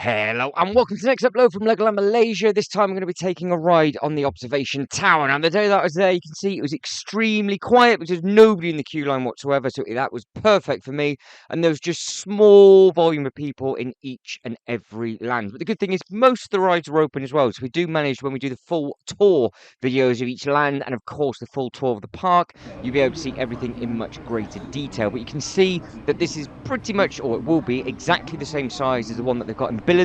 Hello and welcome to the next upload from Legoland Malaysia. This time I'm going to be taking a ride on the observation tower. Now the day that I was there, you can see it was extremely quiet because there's nobody in the queue line whatsoever, so that was perfect for me. And there was just small volume of people in each and every land. But the good thing is most of the rides are open as well, so we do manage, when we do the full tour videos of each land and of course the full tour of the park, you'll be able to see everything in much greater detail. But you can see that this is pretty much, or it will be, exactly the same size as the one that they've got in Billund.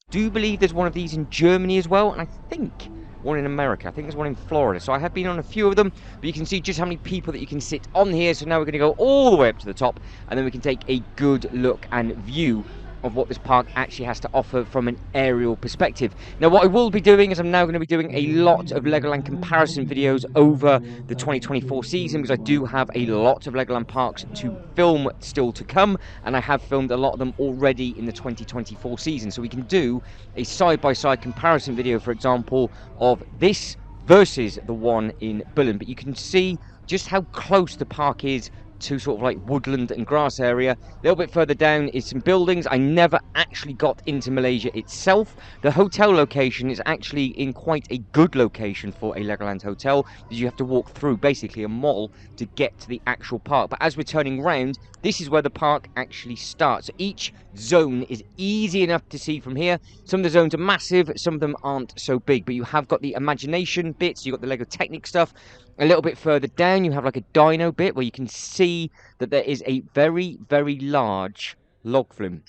Do believe there's one of these in Germany as well, and I think one in America. I think there's one in Florida. So I have been on a few of them, but you can see just how many people that you can sit on here. So now we're going to go all the way up to the top, and then we can take a good look and view of what this park actually has to offer from an aerial perspective. Now what I will be doing is I'm now going to be doing a lot of Legoland comparison videos over the 2024 season, because I do have a lot of Legoland parks to film still to come, and I have filmed a lot of them already in the 2024 season. So we can do a side-by-side comparison video, for example, of this versus the one in Billund. But you can see just how close the park is to sort of like woodland and grass area. A little bit further down is some buildings. I never actually got into Malaysia itself. The hotel location is actually in quite a good location for a Legoland hotel, because you have to walk through basically a mall to get to the actual park. But as we're turning around, this is where the park actually starts. So each zone is easy enough to see from here. Some of the zones are massive, some of them aren't so big, but you have got the imagination bits, you've got the Lego Technic stuff. A little bit further down you have like a dino bit where you can see that there is a very, very large log flume.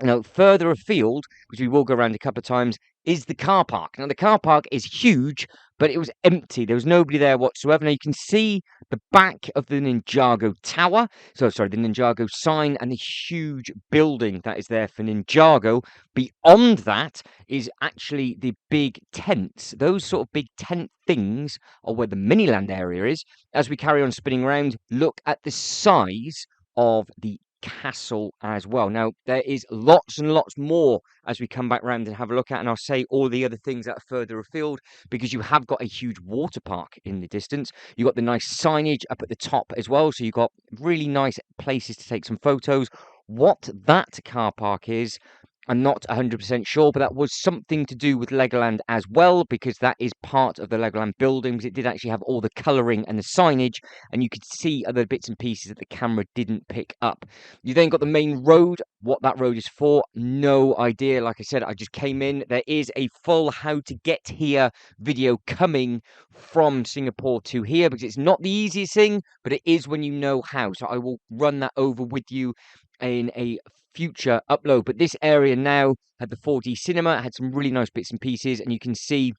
Now, further afield, which we will go around a couple of times, is the car park. Now, the car park is huge, but it was empty. There was nobody there whatsoever. Now, you can see the back of the Ninjago Tower. The Ninjago sign and the huge building that is there for Ninjago. Beyond that is actually the big tents. Those sort of big tent things are where the Miniland area is. As we carry on spinning around, look at the size of the castle as well. Now there is lots and lots more as we come back round and have a look at, and I'll say all the other things that are further afield, because you have got a huge water park in the distance. You've got the nice signage up at the top as well, so you've got really nice places to take some photos. What that car park is, I'm not 100% sure, but that was something to do with Legoland as well, because that is part of the Legoland building, because it did actually have all the colouring and the signage, and you could see other bits and pieces that the camera didn't pick up. You then got the main road. What that road is for, no idea. Like I said, I just came in. There is a full how to get here video coming from Singapore to here, because it's not the easiest thing, but it is when you know how. So I will run that over with you in a future upload. But this area now had the 4D cinema, had some really nice bits and pieces, and you can see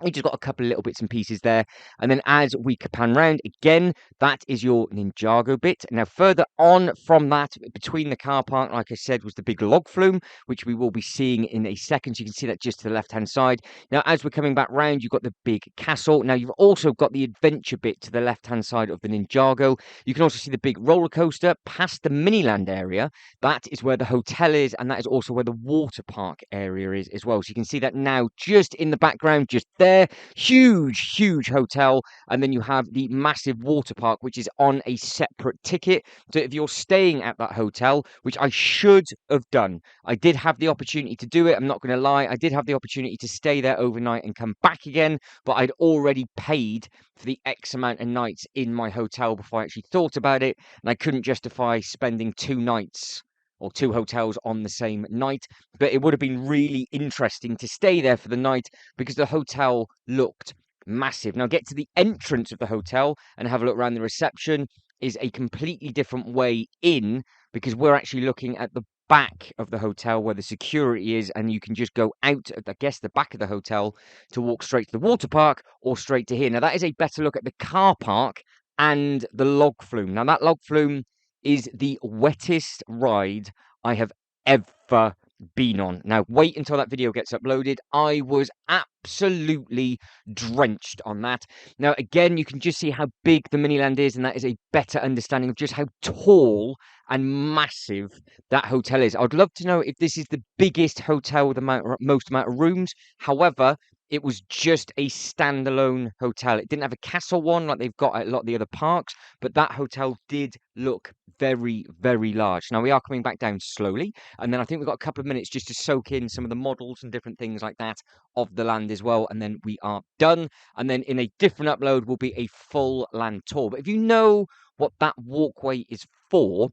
we just got a couple of little bits and pieces there. And then as we pan round again, that is your Ninjago bit. Now further on from that, between the car park, like I said, was the big log flume, which we will be seeing in a second. So you can see that just to the left hand side. Now as we're coming back round, you've got the big castle. Now you've also got the adventure bit to the left hand side of the Ninjago. You can also see the big roller coaster past the Miniland area. That is where the hotel is, and that is also where the water park area is as well. So you can see that now just in the background, just there. Huge hotel, and then you have the massive water park, which is on a separate ticket. So if you're staying at that hotel, which I should have done, I did have the opportunity to do it, I'm not going to lie, I did have the opportunity to stay there overnight and come back again, but I'd already paid for the X amount of nights in my hotel before I actually thought about it, and I couldn't justify spending 2 nights or 2 hotels on the same night. But it would have been really interesting to stay there for the night, because the hotel looked massive. Now get to the entrance of the hotel and have a look around. The reception is a completely different way in, because we're actually looking at the back of the hotel where the security is, and you can just go out at, I guess, the back of the hotel to walk straight to the water park or straight to here. Now that is a better look at the car park and the log flume. Now that log flume is the wettest ride I have ever been on. Now, wait until that video gets uploaded. I was absolutely drenched on that. Now, again, you can just see how big the Miniland is, and that is a better understanding of just how tall and massive that hotel is. I'd love to know if this is the biggest hotel with the most amount of rooms. However, It was just a standalone hotel. It didn't have a castle one like they've got at a lot of the other parks, but that hotel did look very, very large. Now we are coming back down slowly, and then I think we've got a couple of minutes just to soak in some of the models and different things like that of the land as well, and then we are done. And then in a different upload will be a full land tour. But if you know what that walkway is for,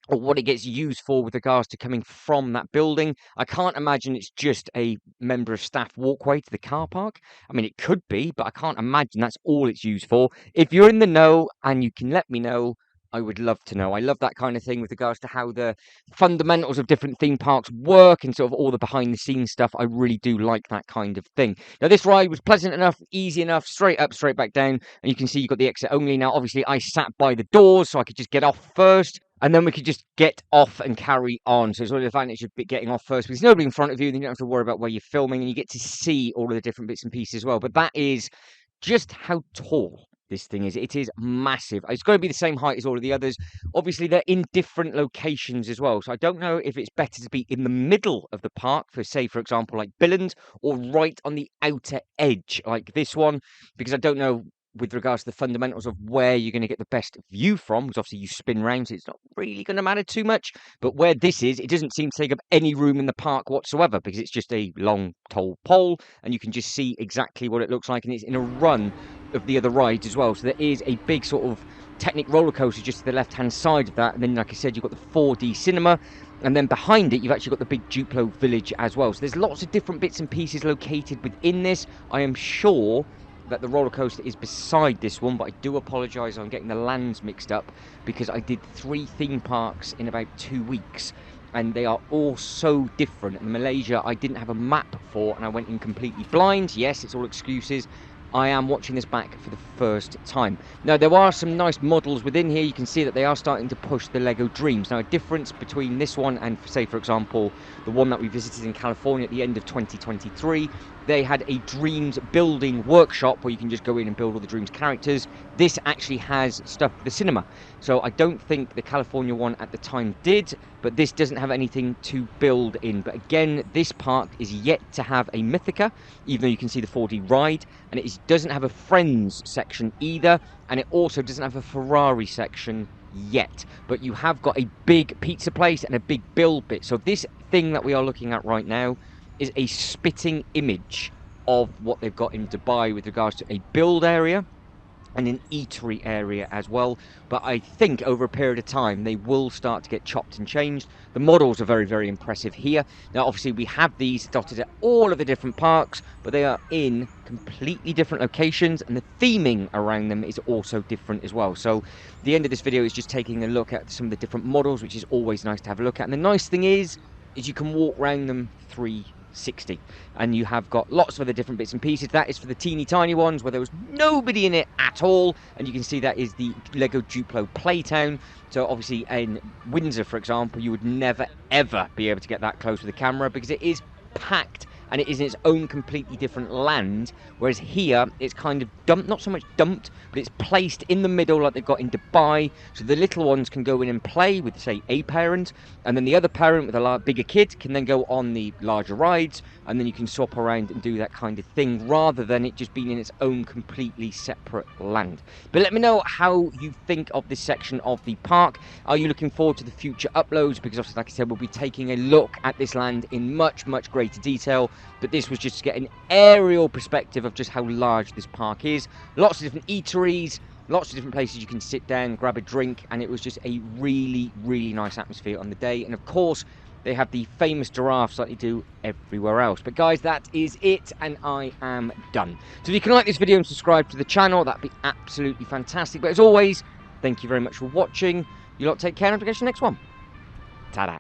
or what it gets used for with regards to coming from that building, I can't imagine it's just a member of staff walkway to the car park. I mean, it could be, but I can't imagine that's all it's used for. If you're in the know and you can let me know, I would love to know. I love that kind of thing with regards to how the fundamentals of different theme parks work and sort of all the behind the scenes stuff. I really do like that kind of thing. Now, this ride was pleasant enough, easy enough, straight up, straight back down. And you can see you've got the exit only. Now, obviously, I sat by the doors so I could just get off first. And then we could just get off and carry on. So it's all the advantage of getting off first because there's nobody in front of you. Then you don't have to worry about where you're filming and you get to see all of the different bits and pieces as well. But that is just how tall this thing is. It is massive. It's going to be the same height as all of the others. Obviously, they're in different locations as well. So I don't know if it's better to be in the middle of the park for, say, for example, like Billund, or right on the outer edge like this one, because I don't know with regards to the fundamentals of where you're going to get the best view from, because obviously you spin round, so it's not really going to matter too much. But where this is, it doesn't seem to take up any room in the park whatsoever, because it's just a long, tall pole, and you can just see exactly what it looks like, and it's in a run of the other rides as well. So there is a big sort of Technic roller coaster just to the left-hand side of that, and then, like I said, you've got the 4D cinema, and then behind it, you've actually got the big Duplo village as well. So there's lots of different bits and pieces located within this. I am sure that the roller coaster is beside this one, but I do apologise on getting the lands mixed up because I did 3 theme parks in about 2 weeks and they are all so different. In Malaysia, I didn't have a map for and I went in completely blind. Yes, it's all excuses. I am watching this back for the first time. Now, there are some nice models within here. You can see that they are starting to push the Lego Dreams. Now, a difference between this one and, say, for example, the one that we visited in California at the end of 2023, they had a Dreams building workshop where you can just go in and build all the Dreams characters. This actually has stuff for the cinema. So I don't think the California one at the time did, but this doesn't have anything to build in. But again, this park is yet to have a Mythica, even though you can see the 4D ride, and it doesn't have a Friends section either, and it also doesn't have a Ferrari section yet. But you have got a big pizza place and a big build bit. So this thing that we are looking at right now is a spitting image of what they've got in Dubai with regards to a build area and an eatery area as well. But I think over a period of time they will start to get chopped and changed. The models are very, very impressive here. Now obviously we have these dotted at all of the different parks, but they are in completely different locations and the theming around them is also different as well. So the end of this video is just taking a look at some of the different models, which is always nice to have a look at. And the nice thing is you can walk around them 360 and you have got lots of other different bits and pieces. That is for the teeny tiny ones where there was nobody in it at all, and you can see that is the Lego Duplo Playtown. So obviously in Windsor, for example, you would never ever be able to get that close with a camera because it is packed and it is in its own completely different land, whereas here it's kind of dumped, not so much dumped, but it's placed in the middle like they've got in Dubai, so the little ones can go in and play with, say, a parent, and then the other parent with a bigger kid can then go on the larger rides, and then you can swap around and do that kind of thing, rather than it just being in its own completely separate land. But let me know how you think of this section of the park. Are you looking forward to the future uploads? Because obviously, like I said, we'll be taking a look at this land in much, much greater detail. But this was just to get an aerial perspective of just how large this park is. Lots of different eateries, lots of different places you can sit down, grab a drink, and it was just a really, really nice atmosphere on the day. And of course, they have the famous giraffes like they do everywhere else. But guys, that is it, and I am done. So if you can like this video and subscribe to the channel, that'd be absolutely fantastic. But as always, thank you very much for watching. You lot take care, and I'll catch you next one. Ta-da.